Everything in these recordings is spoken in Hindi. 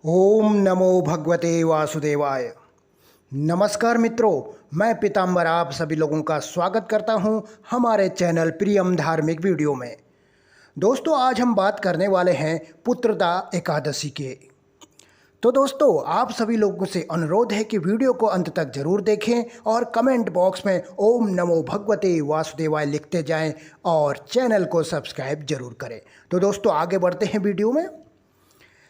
ओम नमो भगवते वासुदेवाय। नमस्कार मित्रों, मैं पीताम्बर आप सभी लोगों का स्वागत करता हूं हमारे चैनल प्रियम धार्मिक वीडियो में। दोस्तों, आज हम बात करने वाले हैं पुत्रदा एकादशी के। तो दोस्तों, आप सभी लोगों से अनुरोध है कि वीडियो को अंत तक जरूर देखें और कमेंट बॉक्स में ओम नमो भगवते वासुदेवाय लिखते जाएं और चैनल को सब्सक्राइब जरूर करें। तो दोस्तों, आगे बढ़ते हैं वीडियो में।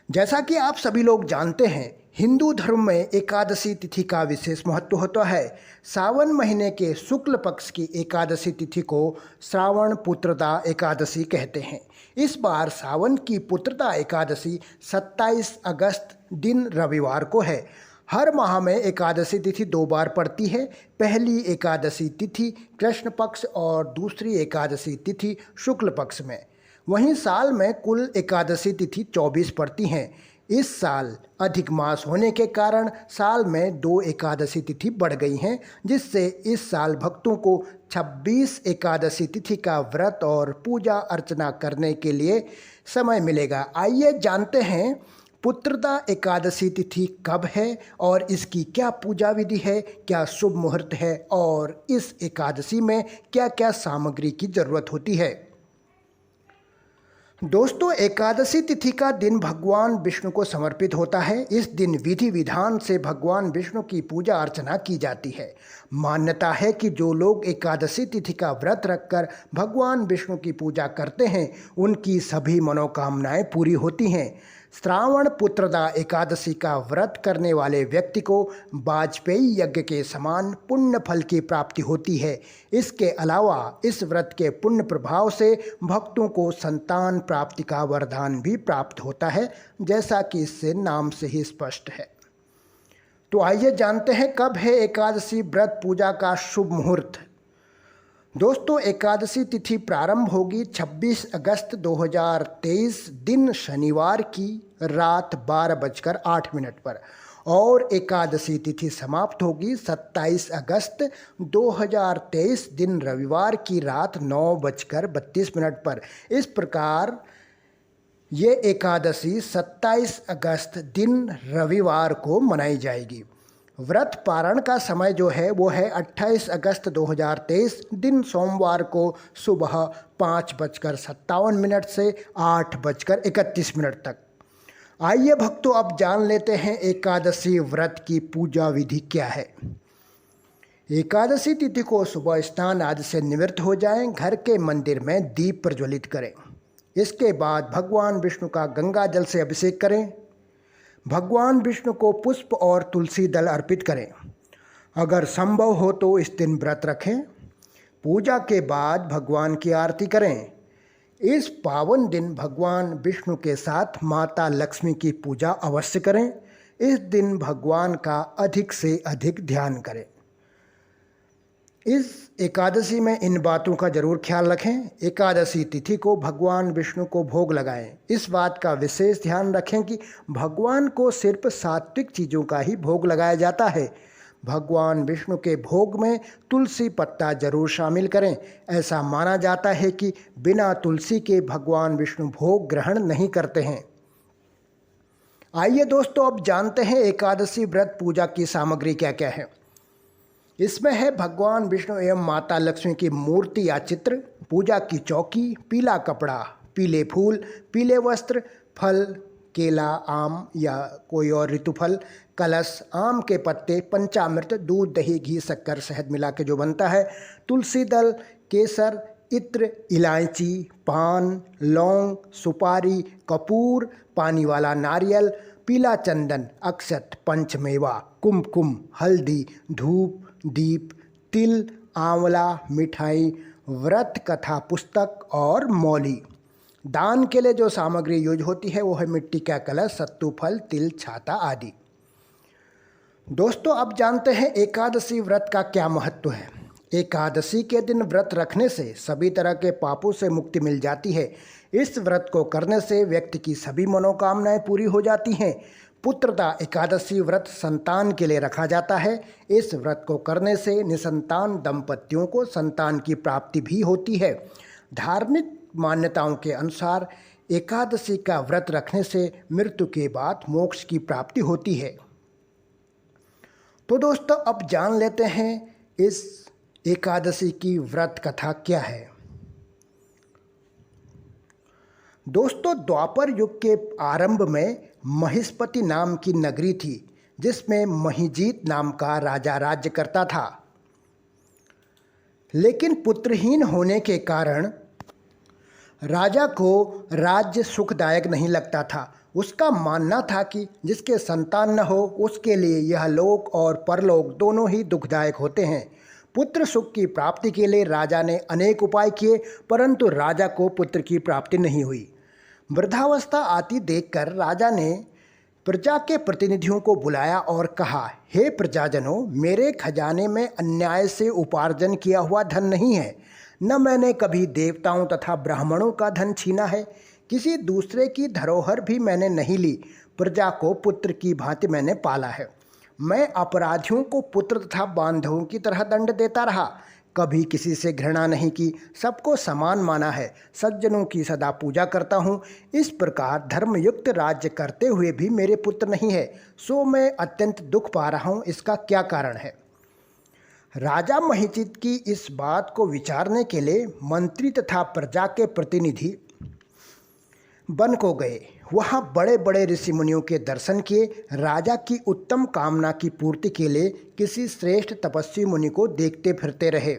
जैसा कि आप सभी लोग जानते हैं, हिंदू धर्म में एकादशी तिथि का विशेष महत्व होता है। सावन महीने के शुक्ल पक्ष की एकादशी तिथि को श्रावण पुत्रदा एकादशी कहते हैं। इस बार सावन की पुत्रदा एकादशी 27 अगस्त दिन रविवार को है। हर माह में एकादशी तिथि 2 बार पड़ती है। पहली एकादशी तिथि कृष्ण पक्ष और दूसरी एकादशी तिथि शुक्ल पक्ष में। वहीं साल में कुल एकादशी तिथि 24 पड़ती हैं। इस साल अधिक मास होने के कारण साल में 2 एकादशी तिथि बढ़ गई हैं, जिससे इस साल भक्तों को 26 एकादशी तिथि का व्रत और पूजा अर्चना करने के लिए समय मिलेगा। आइए जानते हैं पुत्रदा एकादशी तिथि कब है और इसकी क्या पूजा विधि है, क्या शुभ मुहूर्त है और इस एकादशी में क्या क्या सामग्री की जरूरत होती है। दोस्तों, एकादशी तिथि का दिन भगवान विष्णु को समर्पित होता है। इस दिन विधि विधान से भगवान विष्णु की पूजा अर्चना की जाती है। मान्यता है कि जो लोग एकादशी तिथि का व्रत रखकर भगवान विष्णु की पूजा करते हैं, उनकी सभी मनोकामनाएं पूरी होती हैं। श्रावण पुत्रदा एकादशी का व्रत करने वाले व्यक्ति को वाजपेयी यज्ञ के समान पुण्य फल की प्राप्ति होती है। इसके अलावा इस व्रत के पुण्य प्रभाव से भक्तों को संतान प्राप्ति का वरदान भी प्राप्त होता है, जैसा कि इससे नाम से ही स्पष्ट है। तो आइए जानते हैं कब है एकादशी व्रत पूजा का शुभ मुहूर्त। दोस्तों, एकादशी तिथि प्रारंभ होगी 26 अगस्त 2023 दिन शनिवार की रात 12:08 पर और एकादशी तिथि समाप्त होगी 27 अगस्त 2023 दिन रविवार की रात 9:32 पर। इस प्रकार ये एकादशी 27 अगस्त दिन रविवार को मनाई जाएगी। व्रत पारण का समय जो है वो है 28 अगस्त 2023 दिन सोमवार को सुबह 5:57 से 8:31 तक। आइए भक्तों, अब जान लेते हैं एकादशी व्रत की पूजा विधि क्या है। एकादशी तिथि को सुबह स्नान आदि से निवृत्त हो जाएं, घर के मंदिर में दीप प्रज्वलित करें। इसके बाद भगवान विष्णु का गंगा जल से अभिषेक करें। भगवान विष्णु को पुष्प और तुलसी दल अर्पित करें। अगर संभव हो तो इस दिन व्रत रखें। पूजा के बाद भगवान की आरती करें। इस पावन दिन भगवान विष्णु के साथ माता लक्ष्मी की पूजा अवश्य करें। इस दिन भगवान का अधिक से अधिक ध्यान करें। इस एकादशी में इन बातों का जरूर ख्याल रखें। एकादशी तिथि को भगवान विष्णु को भोग लगाएं। इस बात का विशेष ध्यान रखें कि भगवान को सिर्फ सात्विक चीज़ों का ही भोग लगाया जाता है। भगवान विष्णु के भोग में तुलसी पत्ता जरूर शामिल करें। ऐसा माना जाता है कि बिना तुलसी के भगवान विष्णु भोग ग्रहण नहीं करते हैं। आइए दोस्तों, अब जानते हैं एकादशी व्रत पूजा की सामग्री क्या क्या है। इसमें है भगवान विष्णु एवं माता लक्ष्मी की मूर्ति या चित्र, पूजा की चौकी, पीला कपड़ा, पीले फूल, पीले वस्त्र, फल, केला, आम या कोई और ऋतुफल, कलश, आम के पत्ते, पंचामृत, दूध, दही, घी, शक्कर, शहद मिला के जो बनता है, तुलसी दल, केसर, इत्र, इलायची, पान, लौंग, सुपारी, कपूर, पानी वाला नारियल, पीला चंदन, अक्षत, पंचमेवा, कुमकुम, हल्दी, धूप, दीप, तिल, आंवला, मिठाई, व्रत कथा पुस्तक और मौली। दान के लिए जो सामग्री यूज होती है वो है मिट्टी का कलश, सत्तू फल, तिल, छाता आदि। दोस्तों, अब जानते हैं एकादशी व्रत का क्या महत्व है। एकादशी के दिन व्रत रखने से सभी तरह के पापों से मुक्ति मिल जाती है। इस व्रत को करने से व्यक्ति की सभी मनोकामनाएं पूरी हो जाती हैं। पुत्रदा एकादशी व्रत संतान के लिए रखा जाता है। इस व्रत को करने से निसंतान दंपतियों को संतान की प्राप्ति भी होती है। धार्मिक मान्यताओं के अनुसार एकादशी का व्रत रखने से मृत्यु के बाद मोक्ष की प्राप्ति होती है। तो दोस्तों, अब जान लेते हैं इस एकादशी की व्रत कथा क्या है। दोस्तों, द्वापर युग के आरंभ में महिष्पति नाम की नगरी थी, जिसमें महिजीत नाम का राजा राज्य करता था। लेकिन पुत्रहीन होने के कारण राजा को राज्य सुखदायक नहीं लगता था। उसका मानना था कि जिसके संतान न हो उसके लिए यह लोक और परलोक दोनों ही दुखदायक होते हैं। पुत्र सुख की प्राप्ति के लिए राजा ने अनेक उपाय किए, परंतु राजा को पुत्र की प्राप्ति नहीं हुई। वृद्धावस्था आती देखकर राजा ने प्रजा के प्रतिनिधियों को बुलाया और कहा, हे प्रजाजनों, मेरे खजाने में अन्याय से उपार्जन किया हुआ धन नहीं है, न मैंने कभी देवताओं तथा ब्राह्मणों का धन छीना है, किसी दूसरे की धरोहर भी मैंने नहीं ली। प्रजा को पुत्र की भांति मैंने पाला है। मैं अपराधियों को पुत्र तथा बांधवों की तरह दंड देता रहा, कभी किसी से घृणा नहीं की, सबको समान माना है, सज्जनों की सदा पूजा करता हूँ। इस प्रकार धर्मयुक्त राज्य करते हुए भी मेरे पुत्र नहीं है, सो मैं अत्यंत दुख पा रहा हूँ। इसका क्या कारण है? राजा महिचित की इस बात को विचारने के लिए मंत्री तथा प्रजा के प्रतिनिधि वन को गए। वहाँ बड़े बड़े ऋषि मुनियों के दर्शन किए। राजा की उत्तम कामना की पूर्ति के लिए किसी श्रेष्ठ तपस्वी मुनि को देखते फिरते रहे।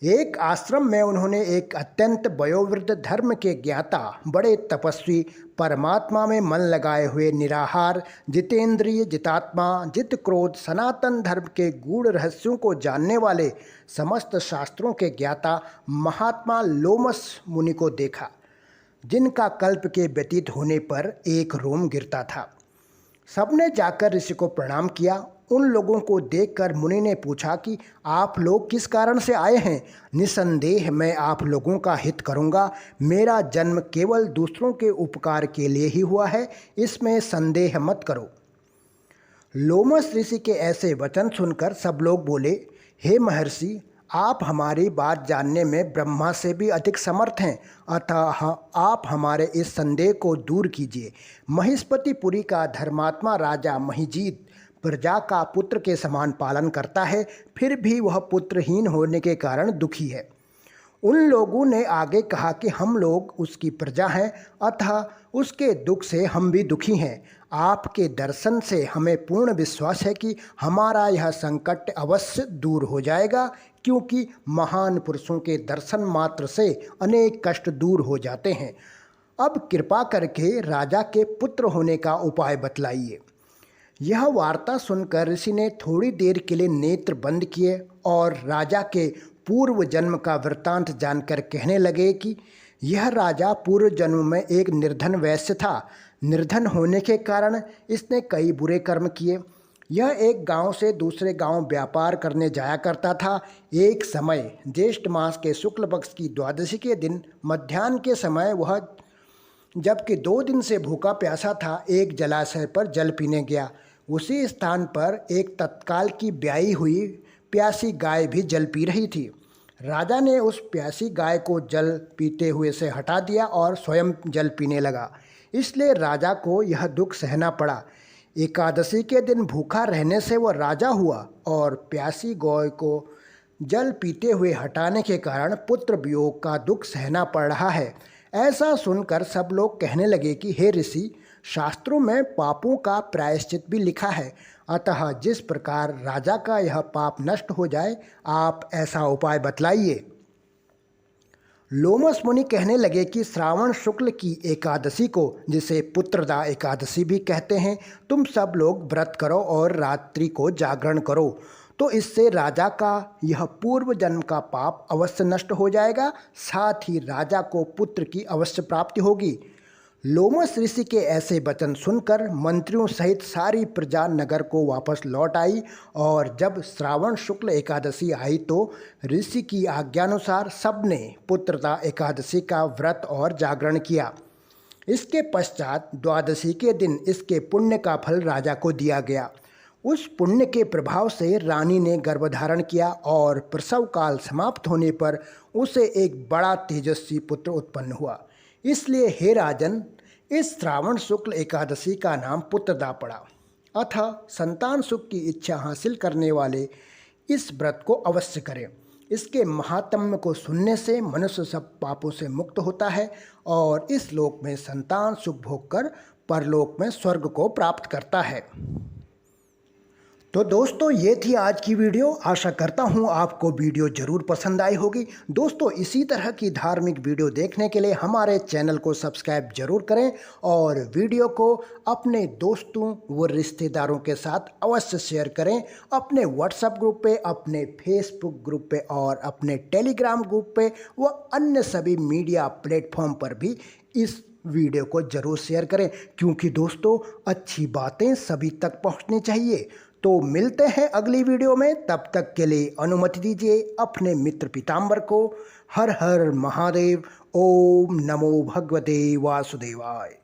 एक आश्रम में उन्होंने एक अत्यंत वयोवृद्ध धर्म के ज्ञाता, बड़े तपस्वी, परमात्मा में मन लगाए हुए, निराहार, जितेंद्रिय, जितात्मा, जित क्रोध, सनातन धर्म के गूढ़ रहस्यों को जानने वाले, समस्त शास्त्रों के ज्ञाता महात्मा लोमस मुनि को देखा, जिनका कल्प के व्यतीत होने पर एक रोम गिरता था। सबने जाकर ऋषि को प्रणाम किया। उन लोगों को देखकर मुनि ने पूछा कि आप लोग किस कारण से आए हैं? निसंदेह मैं आप लोगों का हित करूंगा। मेरा जन्म केवल दूसरों के उपकार के लिए ही हुआ है, इसमें संदेह मत करो। लोमस ऋषि के ऐसे वचन सुनकर सब लोग बोले, हे महर्षि, आप हमारी बात जानने में ब्रह्मा से भी अधिक समर्थ हैं, अतः आप हमारे इस संदेह को दूर कीजिए। महिष्पतिपुरी का धर्मात्मा राजा महिजीत प्रजा का पुत्र के समान पालन करता है, फिर भी वह पुत्रहीन होने के कारण दुखी है। उन लोगों ने आगे कहा कि हम लोग उसकी प्रजा हैं, अतः उसके दुख से हम भी दुखी हैं। आपके दर्शन से हमें पूर्ण विश्वास है कि हमारा यह संकट अवश्य दूर हो जाएगा, क्योंकि महान पुरुषों के दर्शन मात्र से अनेक कष्ट दूर हो जाते हैं। अब कृपा करके राजा के पुत्र होने का उपाय बतलाइए। यह वार्ता सुनकर ऋषि ने थोड़ी देर के लिए नेत्र बंद किए और राजा के पूर्व जन्म का वृत्तांत जानकर कहने लगे कि यह राजा पूर्व जन्म में एक निर्धन वैश्य था। निर्धन होने के कारण इसने कई बुरे कर्म किए। यह एक गांव से दूसरे गांव व्यापार करने जाया करता था। एक समय ज्येष्ठ मास के शुक्ल पक्ष की द्वादशी के दिन मध्याह्न के समय वह, जबकि 2 दिन से भूखा प्यासा था, एक जलाशय पर जल पीने गया। उसी स्थान पर एक तत्काल की ब्याई हुई प्यासी गाय भी जल पी रही थी। राजा ने उस प्यासी गाय को जल पीते हुए से हटा दिया और स्वयं जल पीने लगा। इसलिए राजा को यह दुख सहना पड़ा। एकादशी के दिन भूखा रहने से वह राजा हुआ और प्यासी गाय को जल पीते हुए हटाने के कारण पुत्र वियोग का दुख सहना पड़ रहा है। ऐसा सुनकर सब लोग कहने लगे कि हे ऋषि, शास्त्रों में पापों का प्रायश्चित भी लिखा है, अतः जिस प्रकार राजा का यह पाप नष्ट हो जाए, आप ऐसा उपाय बतलाइए। लोमस मुनि कहने लगे कि श्रावण शुक्ल की एकादशी को, जिसे पुत्रदा एकादशी भी कहते हैं, तुम सब लोग व्रत करो और रात्रि को जागरण करो, तो इससे राजा का यह पूर्व जन्म का पाप अवश्य नष्ट हो जाएगा, साथ ही राजा को पुत्र की अवश्य प्राप्ति होगी। लोमस ऋषि के ऐसे वचन सुनकर मंत्रियों सहित सारी प्रजा नगर को वापस लौट आई और जब श्रावण शुक्ल एकादशी आई तो ऋषि की आज्ञानुसार सबने पुत्रदा एकादशी का व्रत और जागरण किया। इसके पश्चात द्वादशी के दिन इसके पुण्य का फल राजा को दिया गया। उस पुण्य के प्रभाव से रानी ने गर्भधारण किया और प्रसव काल समाप्त होने पर उसे एक बड़ा तेजस्वी पुत्र उत्पन्न हुआ। इसलिए हे राजन, इस श्रावण शुक्ल एकादशी का नाम पुत्रदा पड़ा। अतः संतान सुख की इच्छा हासिल करने वाले इस व्रत को अवश्य करें। इसके महात्म्य को सुनने से मनुष्य सब पापों से मुक्त होता है और इस लोक में संतान सुख भोग कर परलोक में स्वर्ग को प्राप्त करता है। तो दोस्तों, ये थी आज की वीडियो। आशा करता हूँ आपको वीडियो ज़रूर पसंद आई होगी। दोस्तों, इसी तरह की धार्मिक वीडियो देखने के लिए हमारे चैनल को सब्सक्राइब जरूर करें और वीडियो को अपने दोस्तों व रिश्तेदारों के साथ अवश्य शेयर करें। अपने व्हाट्सएप ग्रुप पे, अपने फेसबुक ग्रुप पे और अपने टेलीग्राम ग्रुप पे व अन्य सभी मीडिया प्लेटफॉर्म पर भी इस वीडियो को जरूर शेयर करें, क्योंकि दोस्तों अच्छी बातें सभी तक पहुंचनी चाहिए। तो मिलते हैं अगली वीडियो में, तब तक के लिए अनुमति दीजिए अपने मित्र पीताम्बर को। हर हर महादेव। ओम नमो भगवते वासुदेवाय।